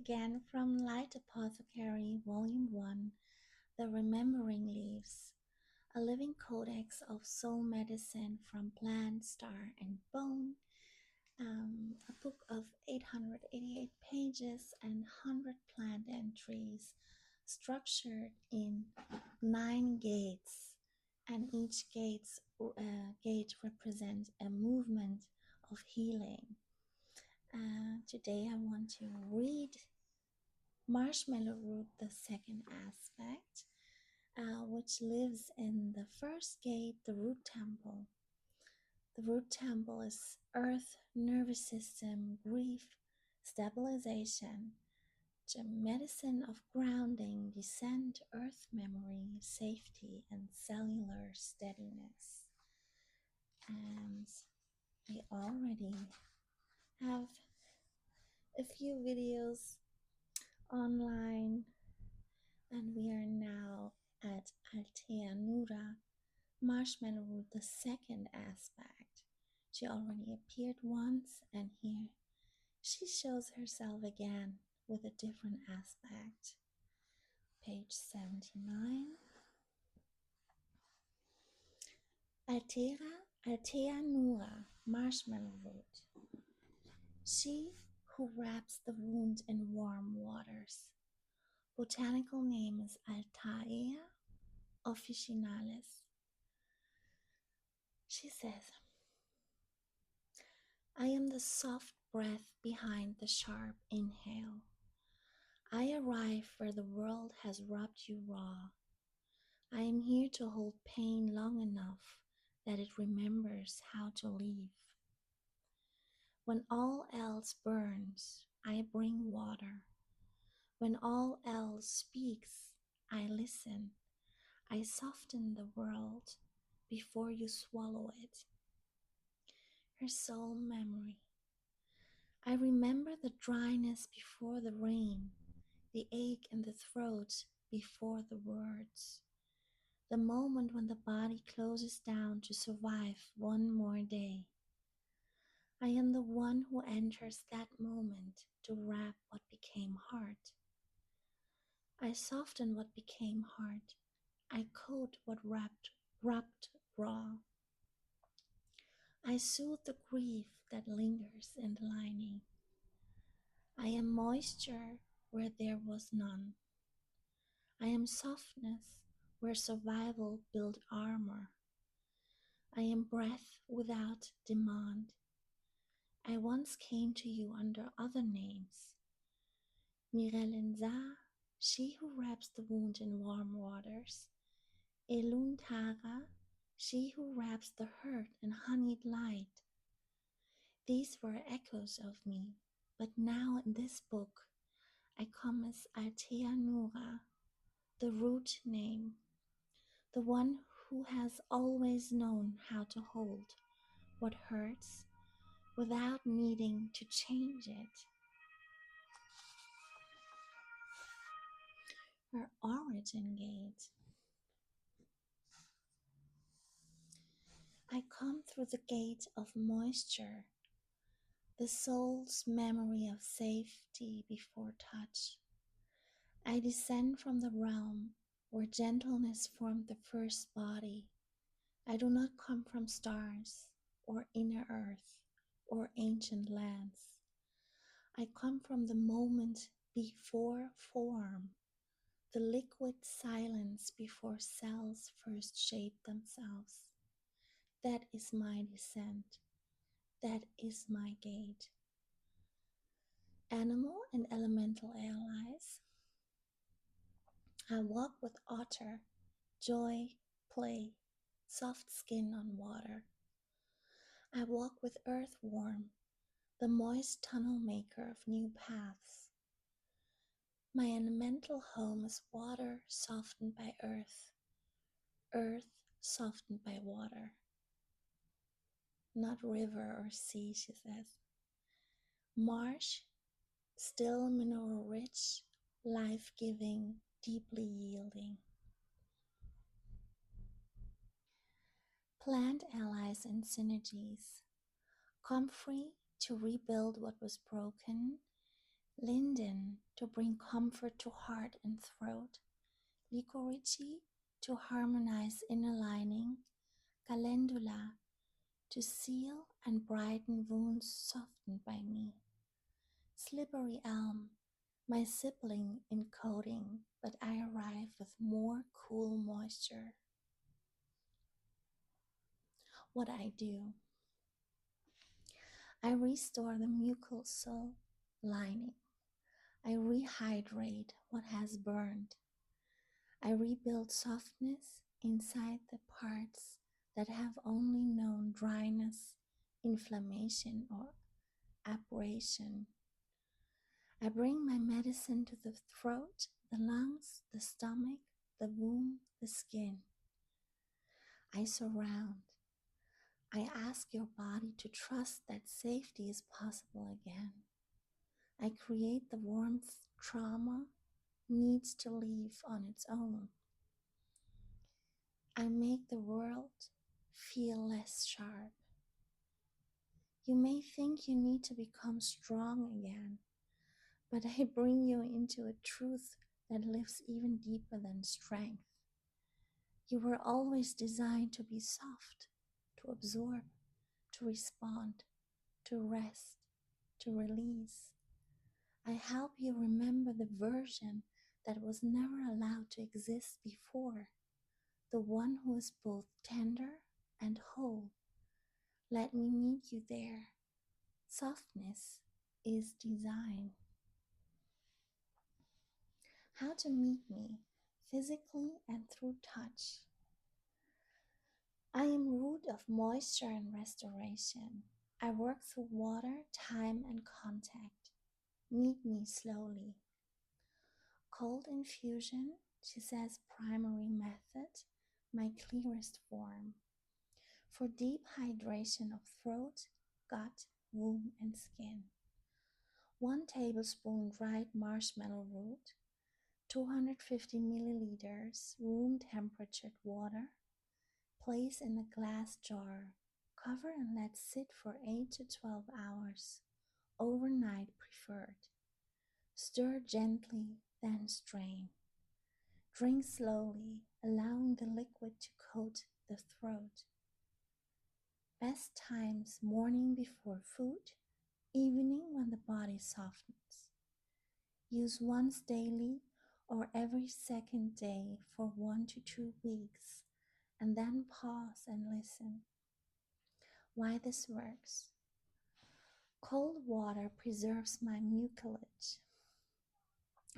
again from Light Apothecary, Volume 1, The Remembering Leaves, a living codex of soul medicine from plant, star, and bone, a book of 888 pages and 100 plant entries, structured in 9 gates, and each gate represents a movement of healing. Today I want to read Marshmallow Root, the second aspect, which lives in the first gate, the root temple. The root temple is earth, nervous system, grief, stabilization, the medicine of grounding, descent, earth memory, safety, and cellular steadiness. And I already have a few videos online, and we are now at Altea Nura, Marshmallow Root, the second aspect. She already appeared once, and here she shows herself again with a different aspect. Page 79. Altea Nura, Marshmallow Root. She who wraps the wound in warm waters. Botanical name is Altea officinalis. She says, I am the soft breath behind the sharp inhale. I arrive where the world has rubbed you raw. I am here to hold pain long enough that it remembers how to leave. When all else burns, I bring water. When all else speaks, I listen. I soften the world before you swallow it. Her soul memory. I remember the dryness before the rain, the ache in the throat before the words, the moment when the body closes down to survive one more day. I am the one who enters that moment to wrap what became hard. I soften what became hard. I coat what rubbed raw. I soothe the grief that lingers in the lining. I am moisture where there was none. I am softness where survival built armor. I am breath without demand. I once came to you under other names. Mirelenza, she who wraps the wound in warm waters. Eluntara, she who wraps the hurt in honeyed light. These were echoes of me, but now in this book I come as Altea Nura, the root name, the one who has always known how to hold what hurts without needing to change it. Her origin gate. I come through the gate of moisture, the soul's memory of safety before touch. I descend from the realm where gentleness formed the first body. I do not come from stars or inner earth or ancient lands. I come from the moment before form, the liquid silence before cells first shape themselves. That is my descent. That is my gate. Animal and elemental allies. I walk with otter, joy, play, soft skin on water. I walk with earthworm, the moist tunnel maker of new paths. My elemental home is water softened by earth, earth softened by water. Not river or sea, she says. Marsh, still mineral rich, life-giving, deeply yielding. Plant allies and synergies. Come free to rebuild what was broken, linden to bring comfort to heart and throat, licorice to harmonize inner lining, calendula to seal and brighten wounds softened by me, slippery elm, my sibling in coating, but I arrive with more cool moisture. What I do, I restore the mucosal lining. I rehydrate what has burned. I rebuild softness inside the parts that have only known dryness, inflammation, or abrasion. I bring my medicine to the throat, the lungs, the stomach, the womb, the skin. I surround. I ask your body to trust that safety is possible again. I create the warmth trauma needs to leave on its own. I make the world feel less sharp. You may think you need to become strong again, but I bring you into a truth that lives even deeper than strength. You were always designed to be soft, to absorb, to respond, to rest, to release. I help you remember the version that was never allowed to exist before, the one who is both tender and whole. Let me meet you there. Softness is design. How to meet me, physically and through touch. I am root of moisture and restoration. I work through water, time, and contact. Meet me slowly. Cold infusion, she says, primary method, my clearest form. For deep hydration of throat, gut, womb, and skin. 1 tablespoon dried marshmallow root, 250 milliliters room temperatured water. Place in a glass jar. Cover and let sit for 8 to 12 hours. Overnight preferred. Stir gently, then strain. Drink slowly, allowing the liquid to coat the throat. Best times: morning before food, evening when the body softens. Use once daily or every second day for 1 to 2 weeks, and then pause and listen. Why this works. Cold water preserves my mucilage,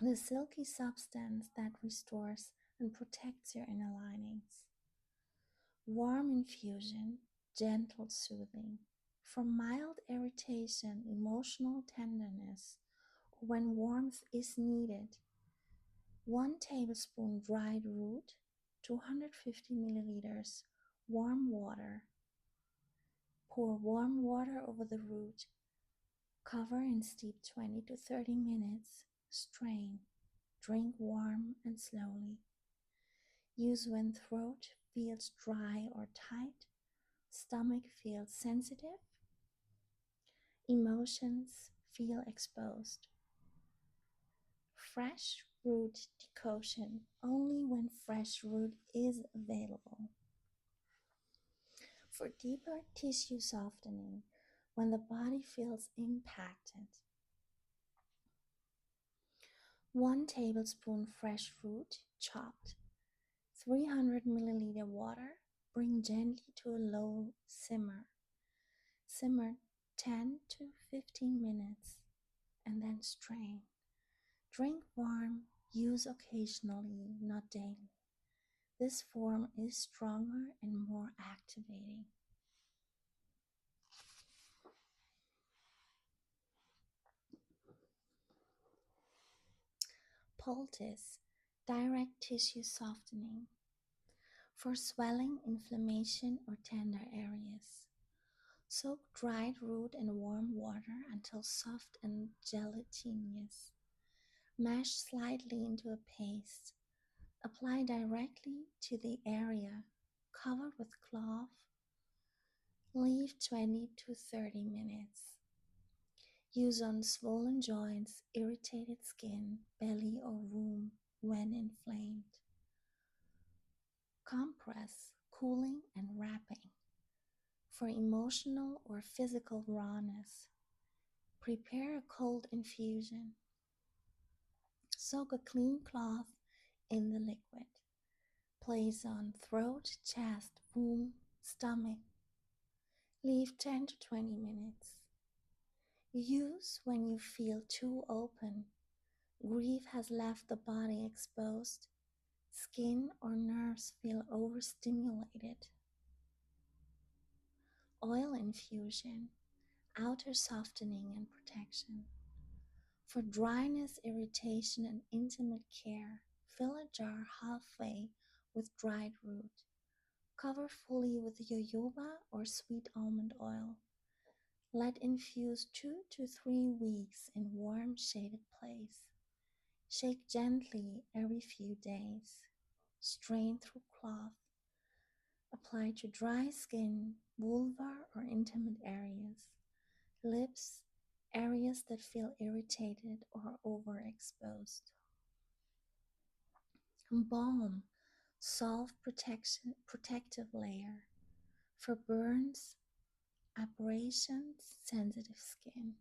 the silky substance that restores and protects your inner linings. Warm infusion, gentle soothing. For mild irritation, emotional tenderness, or when warmth is needed. 1 tablespoon dried root, 250 milliliters warm water. Pour warm water over the root. Cover and steep 20 to 30 minutes. Strain. Drink warm and slowly. Use when throat feels dry or tight, stomach feels sensitive, emotions feel exposed. Fresh root decoction only when fresh root is available. For deeper tissue softening, when the body feels impacted. 1 tablespoon fresh root chopped, 300 milliliter water, bring gently to a low simmer. Simmer 10 to 15 minutes and then strain. Drink warm, use occasionally, not daily. This form is stronger and more activating. Poultice, direct tissue softening. For swelling, inflammation, or tender areas. Soak dried root in warm water until soft and gelatinous. Mash slightly into a paste. Apply directly to the area. Cover with cloth. Leave 20 to 30 minutes. Use on swollen joints, irritated skin, belly, or womb when inflamed. Compress, cooling, and wrapping. For emotional or physical rawness, prepare a cold infusion. Soak a clean cloth in the liquid. Place on throat, chest, womb, stomach. Leave 10 to 20 minutes. Use when you feel too open, grief has left the body exposed, skin or nerves feel overstimulated. Oil infusion, outer softening and protection. For dryness, irritation, and intimate care, fill a jar halfway with dried root. Cover fully with jojoba or sweet almond oil. Let infuse 2 to 3 weeks in warm, shaded place. Shake gently every few days. Strain through cloth. Apply to dry skin, vulva or intimate areas, lips, areas that feel irritated or overexposed. Balm, soft protective layer for burns, abrasions, sensitive skin.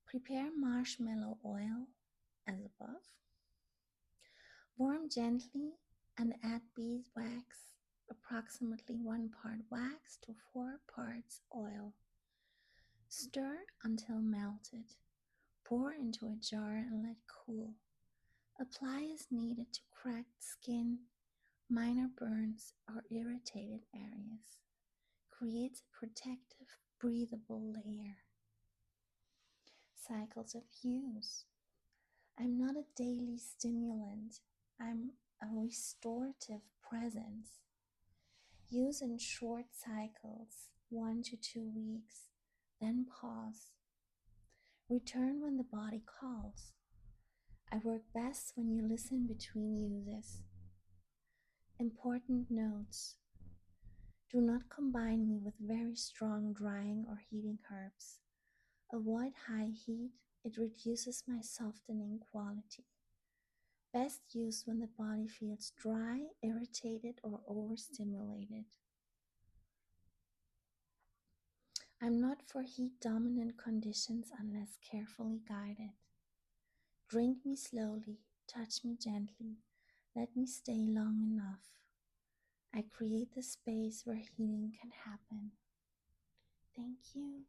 Prepare marshmallow oil as above. Warm gently and add beeswax, approximately 1 part wax to 4 parts oil. Stir until melted. Pour into a jar and let cool. Apply as needed to cracked skin, minor burns, or irritated areas. Creates a protective, breathable layer. Cycles of use. I'm not a daily stimulant. I'm a restorative presence. Use in short cycles, 1 to 2 weeks, then pause. Return when the body calls. I work best when you listen between uses. Important notes. Do not combine me with very strong drying or heating herbs. Avoid high heat, it reduces my softening quality. Best used when the body feels dry, irritated, or overstimulated. I'm not for heat-dominant conditions unless carefully guided. Drink me slowly, touch me gently, let me stay long enough. I create the space where healing can happen. Thank you.